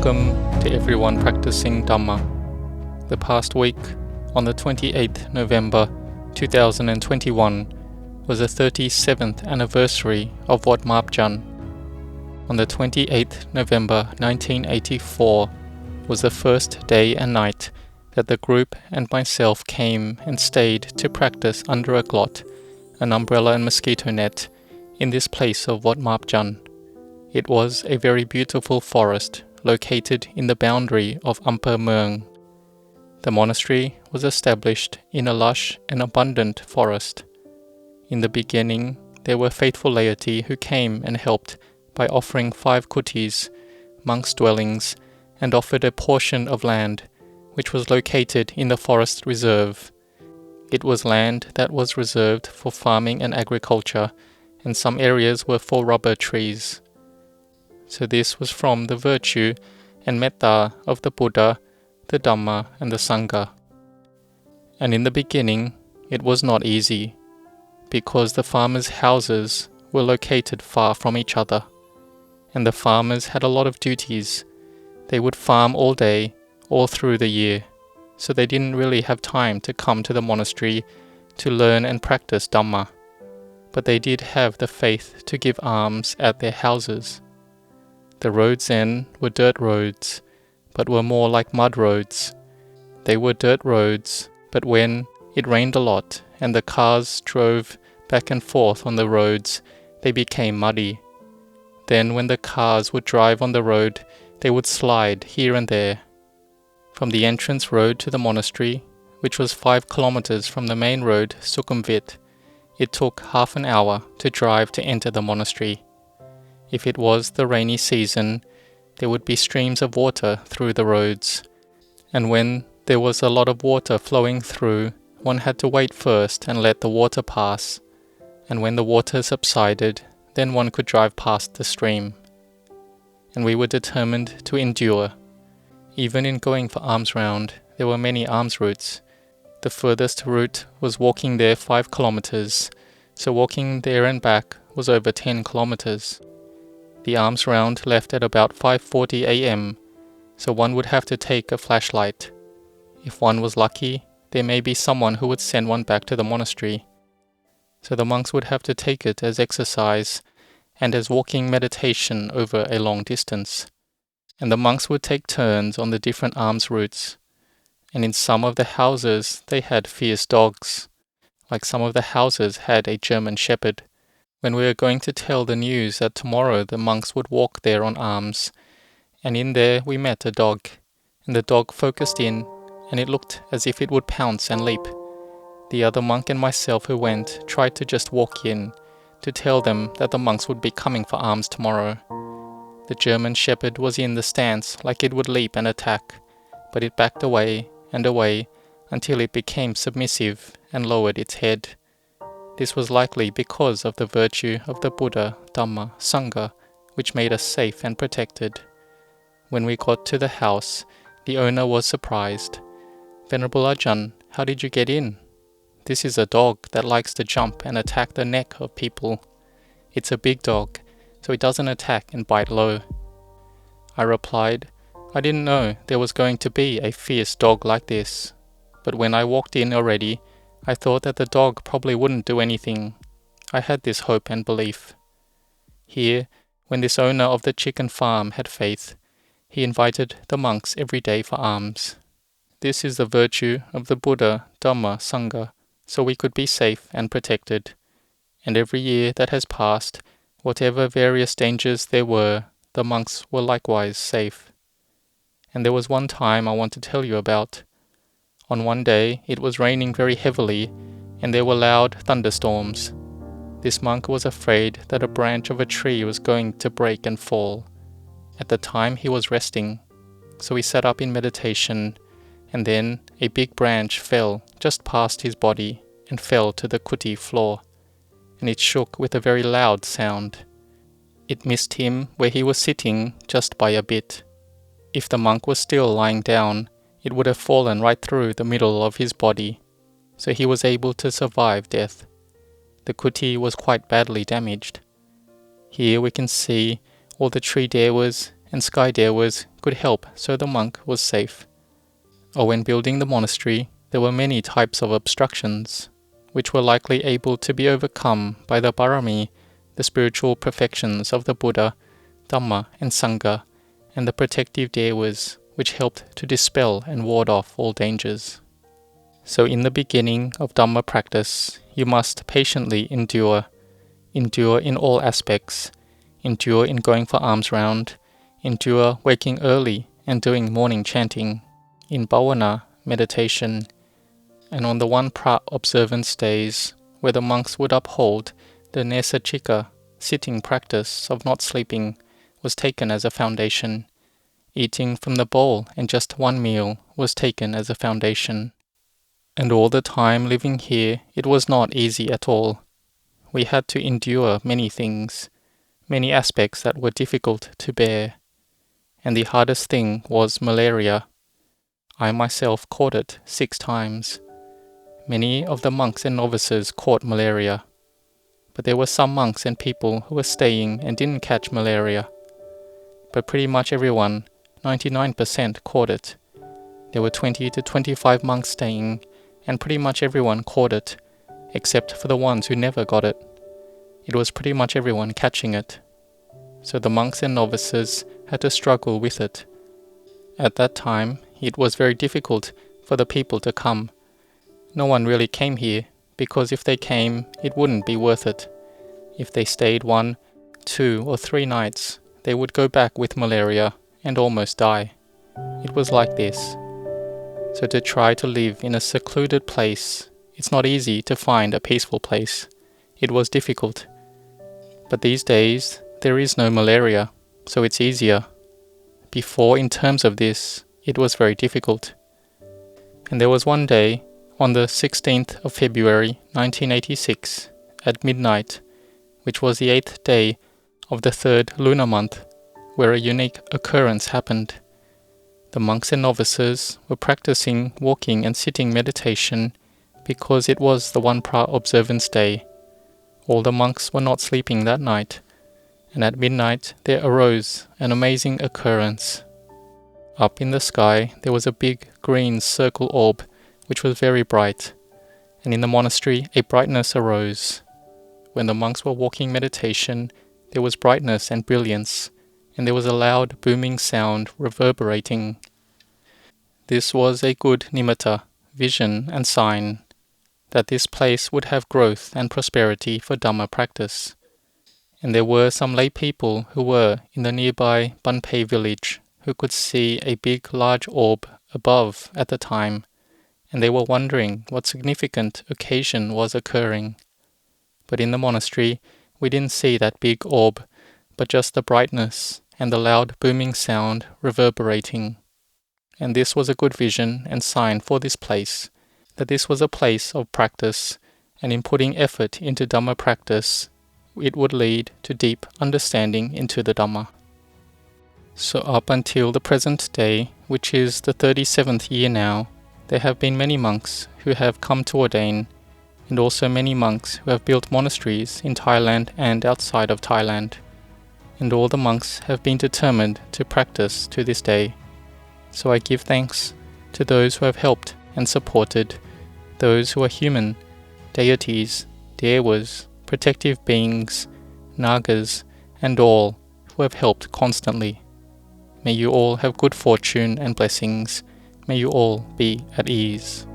Welcome to everyone practicing Dhamma. The past week, on the 28th November 2021, was the 37th anniversary of Wat Marp Jan. On the 28th November 1984 was the first day and night that the group and myself came and stayed to practice under a glot, an umbrella and mosquito net, in this place of Wat Marp Jan. It was a very beautiful forest located in the boundary of Ampere Mueang. The monastery was established in a lush and abundant forest. In the beginning, there were faithful laity who came and helped by offering 5 kutis, monks' dwellings, and offered a portion of land, which was located in the forest reserve. It was land that was reserved for farming and agriculture, and some areas were for rubber trees. So this was from the virtue and metta of the Buddha, the Dhamma, and the Sangha. And in the beginning, it was not easy, because the farmers' houses were located far from each other, and the farmers had a lot of duties. They would farm all day, all through the year, so they didn't really have time to come to the monastery to learn and practice Dhamma. But they did have the faith to give alms at their houses. The roads then were dirt roads, but were more like mud roads. They were dirt roads, but when it rained a lot and the cars drove back and forth on the roads, they became muddy. Then when the cars would drive on the road, they would slide here and there. From the entrance road to the monastery, which was 5 kilometers from the main road, Sukhumvit, it took half an hour to drive to enter the monastery. If it was the rainy season, there would be streams of water through the roads. And when there was a lot of water flowing through, one had to wait first and let the water pass. And when the water subsided, then one could drive past the stream. And we were determined to endure. Even in going for alms round, there were many alms routes. The furthest route was walking there 5 kilometers, so walking there and back was over 10 kilometers. The alms round left at about 5:40 a.m, so one would have to take a flashlight. If one was lucky, there may be someone who would send one back to the monastery. So the monks would have to take it as exercise and as walking meditation over a long distance. And the monks would take turns on the different alms routes. And in some of the houses they had fierce dogs, like some of the houses had a German shepherd. When we were going to tell the news that tomorrow the monks would walk there on alms, and in there we met a dog, and the dog focused in, and it looked as if it would pounce and leap. The other monk and myself who went tried to just walk in, to tell them that the monks would be coming for alms tomorrow. The German shepherd was in the stance like it would leap and attack, but it backed away and away until it became submissive and lowered its head. This was likely because of the virtue of the Buddha, Dhamma, Sangha, which made us safe and protected. When we got to the house, the owner was surprised. "Venerable Ajahn, how did you get in?" "This is a dog that likes to jump and attack the neck of people. It's a big dog, so it doesn't attack and bite low." I replied, "I didn't know there was going to be a fierce dog like this, but when I walked in already, I thought that the dog probably wouldn't do anything. I had this hope and belief." Here, when this owner of the chicken farm had faith, he invited the monks every day for alms. This is the virtue of the Buddha, Dhamma, Sangha, so we could be safe and protected. And every year that has passed, whatever various dangers there were, the monks were likewise safe. And there was one time I want to tell you about. On one day, it was raining very heavily, and there were loud thunderstorms. This monk was afraid that a branch of a tree was going to break and fall. At the time he was resting, so he sat up in meditation, and then a big branch fell just past his body and fell to the kuti floor, and it shook with a very loud sound. It missed him where he was sitting just by a bit. If the monk was still lying down, it would have fallen right through the middle of his body, so he was able to survive death. The kuti was quite badly damaged. Here we can see all the tree dewas and sky dewas could help so the monk was safe. Or when building the monastery, there were many types of obstructions, which were likely able to be overcome by the parami, the spiritual perfections of the Buddha, Dhamma and Sangha, and the protective devas, which helped to dispel and ward off all dangers. So in the beginning of Dhamma practice, you must patiently endure in all aspects, endure in going for alms round, endure waking early and doing morning chanting, in bhavana, meditation, and on the Wat Marp observance days, where the monks would uphold the nesachika, sitting practice of not sleeping, was taken as a foundation. Eating from the bowl and just one meal was taken as a foundation. And all the time living here, it was not easy at all. We had to endure many things, many aspects that were difficult to bear. And the hardest thing was malaria. I myself caught it 6 times. Many of the monks and novices caught malaria. But there were some monks and people who were staying and didn't catch malaria. But pretty much everyone, 99%, caught it. There were 20 to 25 monks staying, and pretty much everyone caught it, except for the ones who never got it. It was pretty much everyone catching it. So the monks and novices had to struggle with it. At that time, it was very difficult for the people to come. No one really came here, because if they came, it wouldn't be worth it. If they stayed 1, 2 or 3 nights, they would go back with malaria and almost die. It was like this. So to try to live in a secluded place, it's not easy to find a peaceful place. It was difficult. But these days, there is no malaria, so it's easier. Before, in terms of this, it was very difficult. And there was one day, on the 16th of February 1986, at midnight, which was the 8th day of the 3rd lunar month, where a unique occurrence happened. The monks and novices were practicing walking and sitting meditation because it was the Wat Marp observance day. All the monks were not sleeping that night, and at midnight there arose an amazing occurrence. Up in the sky there was a big green circle orb which was very bright, and in the monastery a brightness arose. When the monks were walking meditation, there was brightness and brilliance, and there was a loud booming sound reverberating. This was a good nimitta, vision and sign, that this place would have growth and prosperity for Dhamma practice. And there were some lay people who were in the nearby Banpei village who could see a big large orb above at the time, and they were wondering what significant occasion was occurring. But in the monastery, we didn't see that big orb, but just the brightness and the loud booming sound reverberating. And this was a good vision and sign for this place, that this was a place of practice, and in putting effort into Dhamma practice, it would lead to deep understanding into the Dhamma. So up until the present day, which is the 37th year now, there have been many monks who have come to ordain, and also many monks who have built monasteries in Thailand and outside of Thailand. And all the monks have been determined to practice to this day. So I give thanks to those who have helped and supported, those who are human, deities, devas, protective beings, nagas, and all who have helped constantly. May you all have good fortune and blessings. May you all be at ease.